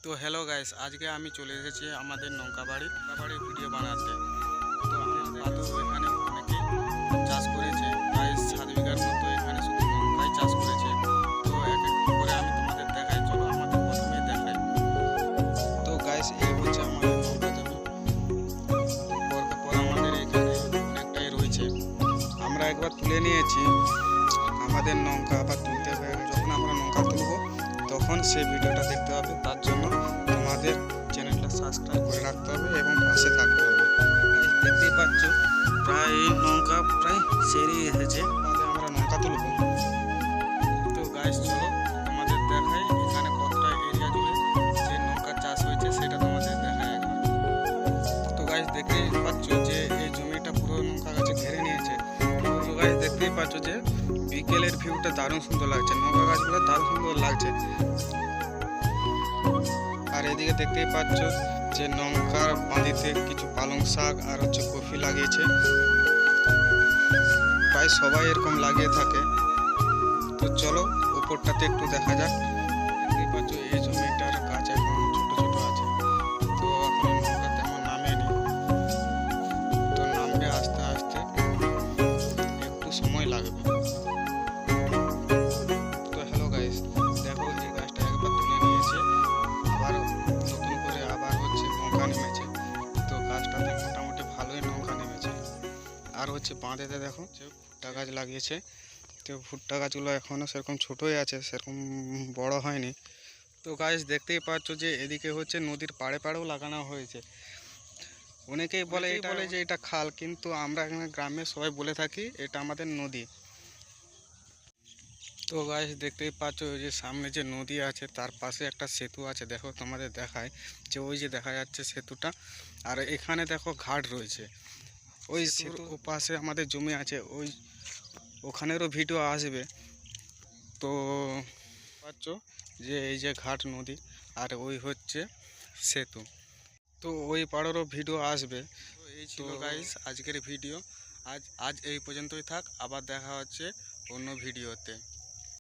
তো hello guys, আজকে আমি চলে এসেছি আমাদের নৌকা বাড়ির ভিডিও বানাতে। তো আমাদের দাদু এখানে অনেকেই চাষ করেছে, প্রায় 7 বিঘার মতো এখানে শুধু নৌকাই চাষ করেছে। তো এক এক করে আমি তোমাদের দেখাই, চলো আমাদের প্রথমেই দেখাই। তো গাইস, এই হচ্ছে আমাদের নৌকা জমি। পর আমাদের এখানে অনেকটাই রয়েছে, আমরা একবার তুলে নিয়েছি। আমাদের নৌকা আবার তুলতে হবে, যখন আমরা নৌকা তুলব তখন সেই ভিডিওটা দেখতে হবে। তার জন্য তোমাদের চ্যানেলটা সাবস্ক্রাইব করে রাখতে হবে এবং পাশে থাকতে হবে। দেখতেই পাচ্ছ প্রায় নৌকা প্রায় সেরেই এসেছে, তাহলে আমরা নৌকা তুলব। তো গাইস চলো তোমাদের দেখাই এখানে কতটা এরিয়া জুড়ে যে নৌকা চাষ হয়েছে সেটা তোমাদের দেখাই একবার। তো গাইস দেখতেই পাচ্ছ যে এই জমিটা পুরো নৌকা গাছে ঘিরে নিয়েছে। তো গাইস দেখতেই পাচ্ছ যে বিকেলের ভিউটা দারুণ সুন্দর লাগছে, নৌকা গাছগুলো দারুণ সুন্দর লাগছে। আর এদিকে দেখতেই পাচ্ছ যে নৌকার বাঁধিতে কিছু পালং শাক আর হচ্ছে কফি লাগিয়েছে, প্রায় সবাই এরকম লাগিয়ে থাকে। তো চলো উপরটাতে একটু দেখা যাক। দেখতেই পাচ্ছ এই জমিটার গাছ এখন ছোট ছোট আছে, তো এখন নৌকা তেমন নামেনি, তো নামবে আস্তে আস্তে, একটু সময় লাগবে। তো হ্যালো গাইস, দেখো এই গাছটা একবার তুলে নিয়েছে, আবার নতুন করে আবার হচ্ছে নৌকা নেমেছে। তো গাছটাতে মোটামুটি ভালোই নৌকা নেমেছে। আর হচ্ছে বাঁধেতে দেখো যে ভুট্টা গাছ লাগিয়েছে, তো ভুট্টা গাছগুলো এখনও সেরকম ছোটোই আছে, সেরকম বড় হয়নি। তো গাছ দেখতেই পাচ্ছ যে এদিকে হচ্ছে নদীর পাড়ে পাড়েও লাগানো হয়েছে। অনেকেই বলে যে এটা খাল, কিন্তু আমরা এখানে গ্রামে সবাই বলে থাকি এটা আমাদের নদী। তো গাইস দেখতেই পাচ্ছ ওই যে সামনে যে নদী আছে তার পাশে একটা সেতু আছে, দেখো তোমাদের দেখায় যে ওই যে দেখা যাচ্ছে সেতুটা। আর এখানে দেখো ঘাট রয়েছে, ওই সেতুর পাশে আমাদের জমি আছে, ওখানেরও ভিডিও আসবে। তো পাচ্ছ যে এই যে ঘাট নদী আর ওই হচ্ছে সেতু, তো ওই পাড়েরও ভিডিও আসবে। তো এই ছিল গাইস আজকের ভিডিও। আজ এই পর্যন্তই থাক, আবার দেখা হচ্ছে অন্য ভিডিওতে।